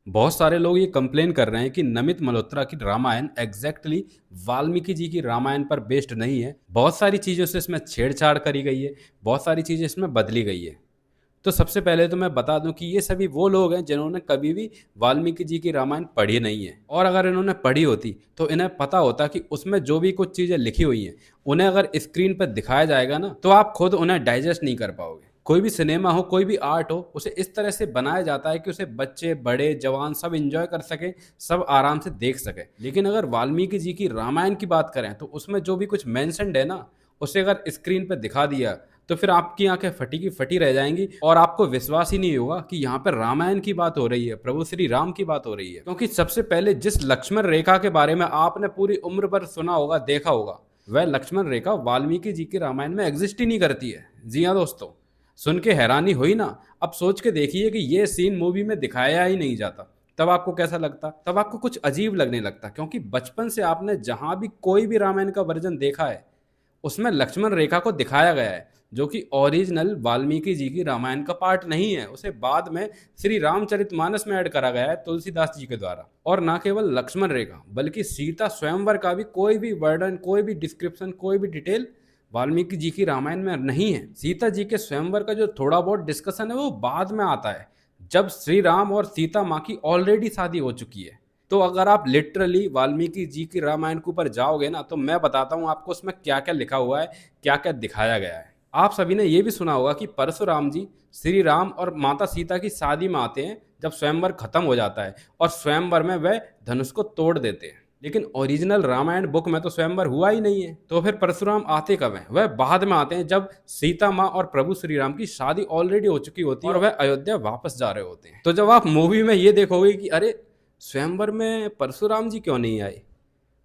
बहुत सारे लोग ये कंप्लेन कर रहे हैं कि नमित मल्होत्रा की रामायण एग्जैक्टली वाल्मीकि जी की रामायण पर बेस्ड नहीं है। बहुत सारी चीज़ों से इसमें छेड़छाड़ करी गई है, बहुत सारी चीज़ें इसमें बदली गई है। तो सबसे पहले तो मैं बता दूं कि ये सभी वो लोग हैं जिन्होंने कभी भी वाल्मीकि जी की रामायण पढ़ी नहीं है, और अगर इन्होंने पढ़ी होती तो इन्हें पता होता कि उसमें जो भी कुछ चीज़ें लिखी हुई हैं उन्हें अगर स्क्रीन पर दिखाया जाएगा ना तो आप खुद उन्हें डाइजेस्ट नहीं कर पाओगे। कोई भी सिनेमा हो, कोई भी आर्ट हो, उसे इस तरह से बनाया जाता है कि उसे बच्चे, बड़े, जवान सब एंजॉय कर सके, सब आराम से देख सके। लेकिन अगर वाल्मीकि जी की रामायण की बात करें तो उसमें जो भी कुछ मेंशन्ड है ना, उसे अगर स्क्रीन पर दिखा दिया तो फिर आपकी आंखें फटी की फटी रह जाएंगी और आपको विश्वास ही नहीं होगा कि यहाँ पर रामायण की बात हो रही है, प्रभु श्री राम की बात हो रही है। क्योंकि सबसे पहले जिस लक्ष्मण रेखा के बारे में आपने पूरी उम्र भर सुना होगा, देखा होगा, वह लक्ष्मण रेखा वाल्मीकि जी की रामायण में एग्जिस्ट ही नहीं करती है। जी हाँ दोस्तों, सुन के हैरानी हुई ना? अब सोच के देखिए कि ये सीन मूवी में दिखाया ही नहीं जाता, तब आपको कैसा लगता? तब आपको कुछ अजीब लगने लगता, क्योंकि बचपन से आपने जहां भी कोई भी रामायण का वर्जन देखा है उसमें लक्ष्मण रेखा को दिखाया गया है, जो कि ओरिजिनल वाल्मीकि जी की रामायण का पार्ट नहीं है। उसे बाद में श्री रामचरितमानस में ऐड करा गया है तुलसीदास जी के द्वारा। और ना केवल लक्ष्मण रेखा बल्कि सीता स्वयंवर का भी कोई भी वर्णन, कोई भी डिस्क्रिप्शन, कोई भी डिटेल वाल्मीकि जी की रामायण में नहीं है। सीता जी के स्वयंवर का जो थोड़ा बहुत डिस्कशन है वो बाद में आता है, जब श्री राम और सीता माँ की ऑलरेडी शादी हो चुकी है। तो अगर आप लिटरली वाल्मीकि जी की रामायण के ऊपर जाओगे ना तो मैं बताता हूँ आपको उसमें क्या क्या लिखा हुआ है, क्या क्या दिखाया गया है। आप सभी ने ये भी सुना होगा कि परशुराम जी श्री राम और माता सीता की शादी में आते हैं जब स्वयंवर खत्म हो जाता है, और स्वयंवर में वह धनुष को तोड़ देते हैं। लेकिन ओरिजिनल रामायण बुक में तो स्वयंवर हुआ ही नहीं है। तो फिर परशुराम आते कब हैं? वह बाद में आते हैं जब सीता माँ और प्रभु श्री राम की शादी ऑलरेडी हो चुकी होती है और वह अयोध्या वापस जा रहे होते हैं। तो जब आप मूवी में ये देखोगे कि अरे स्वयंवर में परशुराम जी क्यों नहीं आए,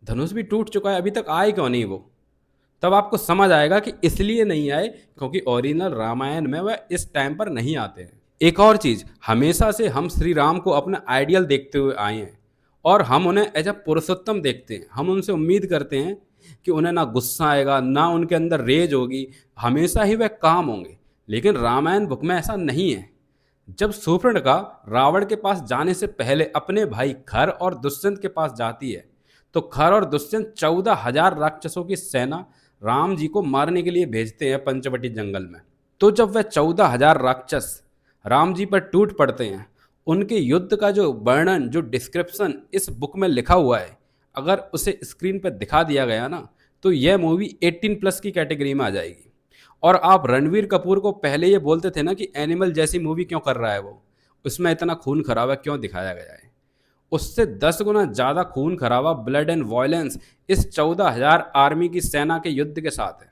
धनुष भी टूट चुका है, अभी तक आए क्यों नहीं वो, तब आपको समझ आएगा कि इसलिए नहीं आए क्योंकि ओरिजिनल रामायण में वह इस टाइम पर नहीं आते हैं। एक और चीज, हमेशा से हम श्री राम को अपना आइडियल देखते हुए आए हैं और हम उन्हें एज अ पुरुषोत्तम देखते हैं। हम उनसे उम्मीद करते हैं कि उन्हें ना गुस्सा आएगा, ना उनके अंदर रेज होगी, हमेशा ही वह काम होंगे। लेकिन रामायण बुक में ऐसा नहीं है। जब शूर्पणखा रावण के पास जाने से पहले अपने भाई खर और दुष्यंत के पास जाती है तो खर और दुष्यंत 14,000 राक्षसों की सेना राम जी को मारने के लिए भेजते हैं पंचवटी जंगल में। तो जब वह 14,000 राक्षस राम जी पर टूट पड़ते हैं, उनके युद्ध का जो वर्णन, जो डिस्क्रिप्शन इस बुक में लिखा हुआ है, अगर उसे स्क्रीन पर दिखा दिया गया ना तो यह मूवी 18+ की कैटेगरी में आ जाएगी। और आप रणवीर कपूर को पहले ये बोलते थे ना कि एनिमल जैसी मूवी क्यों कर रहा है वो, उसमें इतना खून खराबा क्यों दिखाया गया है? उससे 10 गुना ज़्यादा खून खराबा, ब्लड एंड वायलेंस इस 14,000 आर्मी की सेना के युद्ध के साथ है।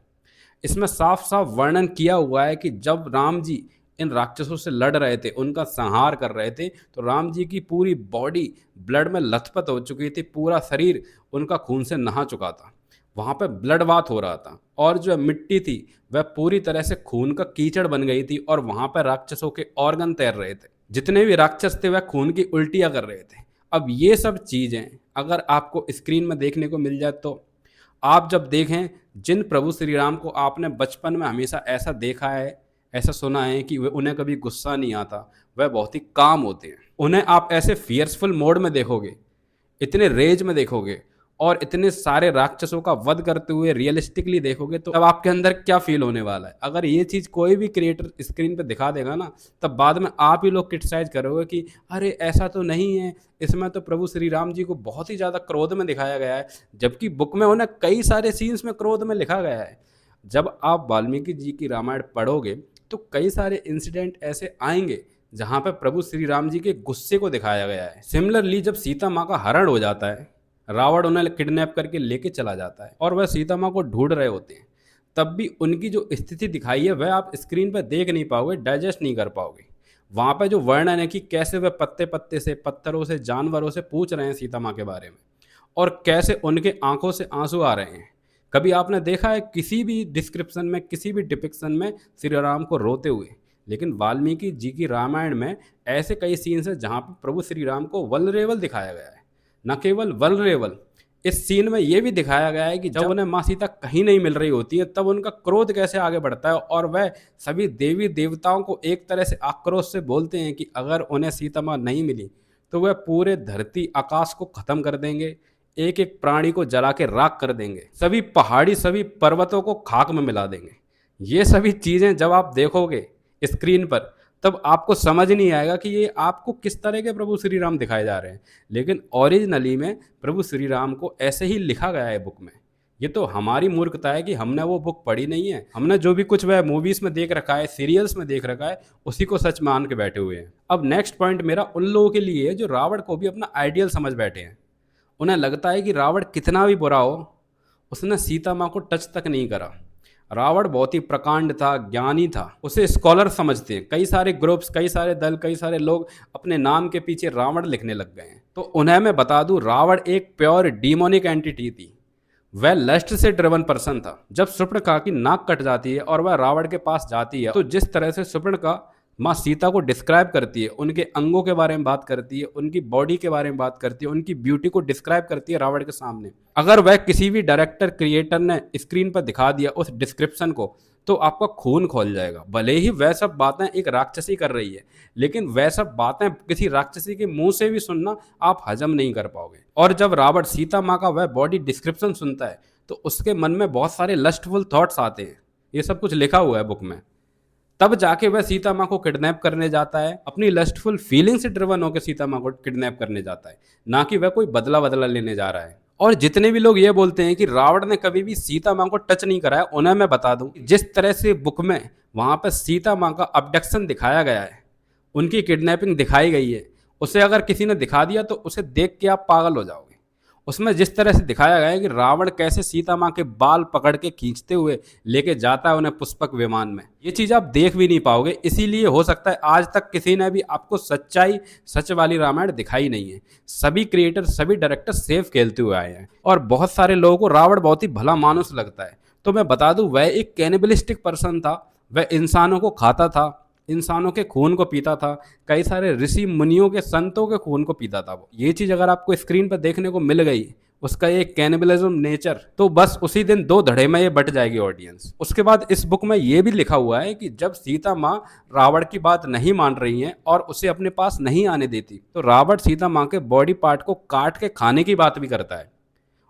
इसमें साफ साफ वर्णन किया हुआ है कि जब राम जी इन राक्षसों से लड़ रहे थे, उनका संहार कर रहे थे, तो राम जी की पूरी बॉडी ब्लड में लथपथ हो चुकी थी, पूरा शरीर उनका खून से नहा चुका था। वहाँ पे ब्लड बाथ हो रहा था और जो मिट्टी थी वह पूरी तरह से खून का कीचड़ बन गई थी और वहाँ पर राक्षसों के ऑर्गन तैर रहे थे। जितने भी राक्षस थे वह खून की उल्टियाँ कर रहे थे। अब ये सब चीज़ें अगर आपको स्क्रीन में देखने को मिल जाए तो आप जब देखें, जिन प्रभु श्री राम को आपने बचपन में हमेशा ऐसा देखा है, ऐसा सुना है कि वे उन्हें कभी गुस्सा नहीं आता, वह बहुत ही काम होते हैं। उन्हें आप ऐसे फियर्सफुल मोड में देखोगे, इतने रेज में देखोगे और इतने सारे राक्षसों का वध करते हुए रियलिस्टिकली देखोगे तो तब आपके अंदर क्या फील होने वाला है? अगर ये चीज़ कोई भी क्रिएटर स्क्रीन पे दिखा देगा ना, तब बाद में आप ही लोग क्रिटिसाइज करोगे कि अरे ऐसा तो नहीं है, इसमें तो प्रभु श्री राम जी को बहुत ही ज़्यादा क्रोध में दिखाया गया है, जबकि बुक में उन्हें कई सारे सीन्स में क्रोध में लिखा गया है। जब आप वाल्मीकि जी की रामायण पढ़ोगे तो कई सारे इंसिडेंट ऐसे आएंगे जहाँ पे प्रभु श्री राम जी के गुस्से को दिखाया गया है। सिमिलरली जब सीता माँ का हरण हो जाता है, रावण उन्हें किडनैप करके लेके चला जाता है और वह सीता माँ को ढूंढ रहे होते हैं, तब भी उनकी जो स्थिति दिखाई है वह आप स्क्रीन पर देख नहीं पाओगे, डाइजेस्ट नहीं कर पाओगे। वहाँ पर जो वर्णन है कि कैसे वह पत्ते पत्ते से, पत्थरों से, जानवरों से पूछ रहे हैं सीता माँ के बारे में और कैसे उनके आंखों से आंसू आ रहे हैं। कभी आपने देखा है किसी भी डिस्क्रिप्शन में, किसी भी डिपिक्शन में श्री राम को रोते हुए? लेकिन वाल्मीकि जी की रामायण में ऐसे कई सीन्स हैं जहाँ पर प्रभु श्री राम को वल्नरेबल दिखाया गया है। न केवल वल्नरेबल, इस सीन में यह भी दिखाया गया है कि जब उन्हें माँ सीता कहीं नहीं मिल रही होती है तब उनका क्रोध कैसे आगे बढ़ता है और वह सभी देवी देवताओं को एक तरह से आक्रोश से बोलते हैं कि अगर उन्हें सीता माँ नहीं मिली तो वह पूरे धरती आकाश को खत्म कर देंगे, एक एक प्राणी को जला के राख कर देंगे, सभी पहाड़ी सभी पर्वतों को खाक में मिला देंगे। ये सभी चीज़ें जब आप देखोगे स्क्रीन पर, तब आपको समझ नहीं आएगा कि ये आपको किस तरह के प्रभु श्री राम दिखाए जा रहे हैं। लेकिन ओरिजिनली में प्रभु श्री राम को ऐसे ही लिखा गया है बुक में। ये तो हमारी मूर्खता है कि हमने वो बुक पढ़ी नहीं है, हमने जो भी कुछ वह मूवीज में देख रखा है, सीरियल्स में देख रखा है, उसी को सच मान के बैठे हुए हैं। अब नेक्स्ट पॉइंट मेरा उन लोगों के लिए है जो रावण को भी अपना आइडियल समझ बैठे हैं। उन्हें लगता है कि रावण कितना भी बुरा हो, उसने सीता माँ को टच तक नहीं करा। रावण बहुत ही प्रकांड था, ज्ञानी था, उसे स्कॉलर समझते हैं। कई सारे ग्रुप्स, कई सारे दल, कई सारे लोग अपने नाम के पीछे रावण लिखने लग गए हैं। तो उन्हें मैं बता दूं, रावण एक प्योर डीमोनिक एंटिटी थी। वह लस्ट से ड्रिवन पर्सन था। जब सुपर्णखा की नाक कट जाती है और वह रावण के पास जाती है, तो जिस तरह से सुपर्णखा माँ सीता को डिस्क्राइब करती है, उनके अंगों के बारे में बात करती है, उनकी बॉडी के बारे में बात करती है, उनकी ब्यूटी को डिस्क्राइब करती है रावण के सामने, अगर वह किसी भी डायरेक्टर क्रिएटर ने स्क्रीन पर दिखा दिया उस डिस्क्रिप्शन को, तो आपका खून खोल जाएगा। भले ही वह सब बातें एक राक्षसी कर रही है, लेकिन वह सब बातें किसी राक्षसी के मुंह से भी सुनना आप हजम नहीं कर पाओगे। और जब रावण सीता माँ का वह बॉडी डिस्क्रिप्शन सुनता है, तो उसके मन में बहुत सारे लस्टफुल थॉट्स आते हैं। ये सब कुछ लिखा हुआ है बुक में। तब जाके वह सीता माँ को किडनैप करने जाता है, अपनी लस्टफुल फीलिंग से ड्रिवन होकर सीता माँ को किडनैप करने जाता है, ना कि वह कोई बदला लेने जा रहा है। और जितने भी लोग ये बोलते हैं कि रावण ने कभी भी सीता माँ को टच नहीं करा है, उन्हें मैं बता दूं, जिस तरह से बुक में वहां पर सीता माँ का अबडक्शन दिखाया गया है, उनकी किडनैपिंग दिखाई गई है, उसे अगर किसी ने दिखा दिया तो उसे देख के आप पागल हो जाओगे। उसमें जिस तरह से दिखाया गया है कि रावण कैसे सीता माँ के बाल पकड़ के खींचते हुए लेके जाता है उन्हें पुष्पक विमान में, ये चीज आप देख भी नहीं पाओगे। इसीलिए हो सकता है आज तक किसी ने भी आपको सच वाली रामायण दिखाई नहीं है। सभी क्रिएटर, सभी डायरेक्टर सेफ खेलते हुए आए हैं, और बहुत सारे लोगों को रावण बहुत ही भला मानुस लगता है। तो मैं बता दूं, वह एक कैनिबलिस्टिक पर्सन था। वह इंसानों को खाता था, इंसानों के खून को पीता था, कई सारे ऋषि मुनियों के, संतों के खून को पीता था वो। ये चीज अगर आपको स्क्रीन पर देखने को मिल गई, उसका ये कैनिबलिज्म नेचर, तो बस उसी दिन दो धड़े में ये बट जाएगी ऑडियंस। उसके बाद इस बुक में ये भी लिखा हुआ है कि जब सीता माँ रावण की बात नहीं मान रही है और उसे अपने पास नहीं आने देती, तो रावण सीता माँ के बॉडी पार्ट को काट के खाने की बात भी करता है।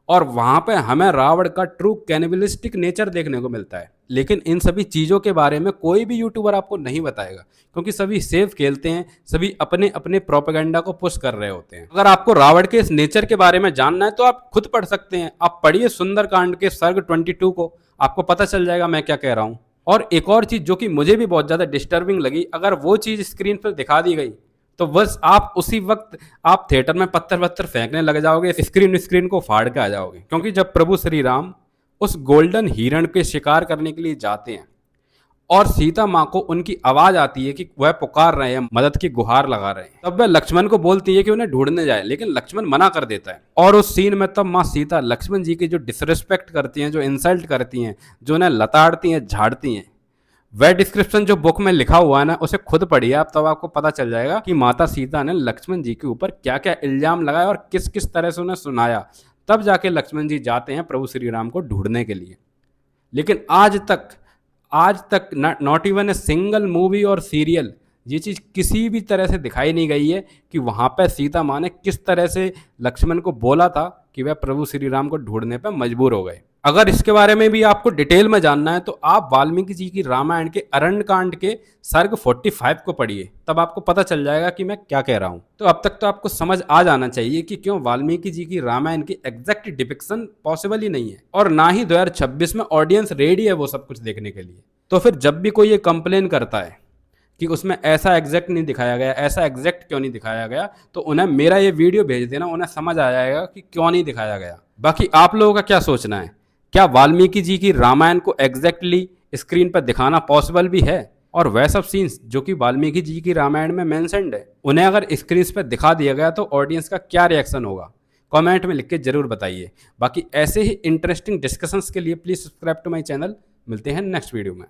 और वहां पे हमें रावण का ट्रू कैनिबलिस्टिक नेचर देखने को मिलता है। लेकिन इन सभी चीजों के बारे में कोई भी यूट्यूबर आपको नहीं बताएगा, क्योंकि सभी सेफ खेलते हैं, सभी अपने अपने प्रोपेगेंडा को पुश कर रहे होते हैं। अगर आपको रावण के इस नेचर के बारे में जानना है तो आप खुद पढ़ सकते हैं। आप पढ़िए सुंदरकांड के सर्ग 22 को, आपको पता चल जाएगा मैं क्या कह रहा हूं। और एक और चीज जो कि मुझे भी बहुत ज्यादा डिस्टर्बिंग लगी, अगर वो चीज स्क्रीन पर दिखा दी गई तो बस आप उसी वक्त आप थिएटर में पत्थर वत्थर फेंकने लग जाओगे, स्क्रीन को फाड़ के आ जाओगे। क्योंकि जब प्रभु श्री राम उस गोल्डन हिरण के शिकार करने के लिए जाते हैं और सीता माँ को उनकी आवाज आती है कि वह पुकार रहे हैं, मदद की गुहार लगा रहे हैं, तब वह लक्ष्मण को बोलती है कि उन्हें ढूंढने जाए, लेकिन लक्ष्मण मना कर देता है। और उस सीन में तब माँ सीता लक्ष्मण जी की जो डिसरिस्पेक्ट करती हैं, जो इंसल्ट करती हैं, जो उन्हें लताड़ती हैं, झाड़ती हैं, वह डिस्क्रिप्शन जो बुक में लिखा हुआ है ना, उसे खुद पढ़िए आप, तब आपको पता चल जाएगा कि माता सीता ने लक्ष्मण जी के ऊपर क्या क्या इल्जाम लगाया और किस किस तरह से उन्हें सुनाया। तब जाके लक्ष्मण जी जाते हैं प्रभु श्री राम को ढूंढने के लिए। लेकिन आज तक not even a single movie और सीरियल ये चीज़ किसी भी तरह से दिखाई नहीं गई है कि वहाँ पर सीता माँ ने किस तरह से लक्ष्मण को बोला था कि वह प्रभु श्री राम को ढूंढने पर मजबूर हो गए। अगर इसके बारे में भी आपको डिटेल में जानना है तो आप वाल्मीकि जी की रामायण के अरण्यकांड के सर्ग 45 को पढ़िए, तब आपको पता चल जाएगा कि मैं क्या कह रहा हूँ। तो अब तक तो आपको समझ आ जाना चाहिए कि क्यों वाल्मीकि जी की रामायण की एग्जैक्ट डिपिक्शन पॉसिबल ही नहीं है, और ना ही 2026 में ऑडियंस रेडी है वो सब कुछ देखने के लिए। तो फिर जब भी कोई ये कंप्लेन करता है कि उसमें ऐसा एग्जैक्ट नहीं दिखाया गया, ऐसा एग्जैक्ट क्यों नहीं दिखाया गया, तो उन्हें मेरा ये वीडियो भेज देना, उन्हें समझ आ जाएगा कि क्यों नहीं दिखाया गया। बाकी आप लोगों का क्या सोचना है, क्या वाल्मीकि जी की रामायण को एग्जैक्टली स्क्रीन पर दिखाना पॉसिबल भी है? और वह सब सीन्स जो कि वाल्मीकि जी की रामायण में मेंशन्ड है, उन्हें अगर स्क्रीन पर दिखा दिया गया तो ऑडियंस का क्या रिएक्शन होगा, कमेंट में लिख के जरूर बताइए। बाकी ऐसे ही इंटरेस्टिंग डिस्कशंस के लिए please subscribe to my channel. मिलते हैं नेक्स्ट वीडियो में।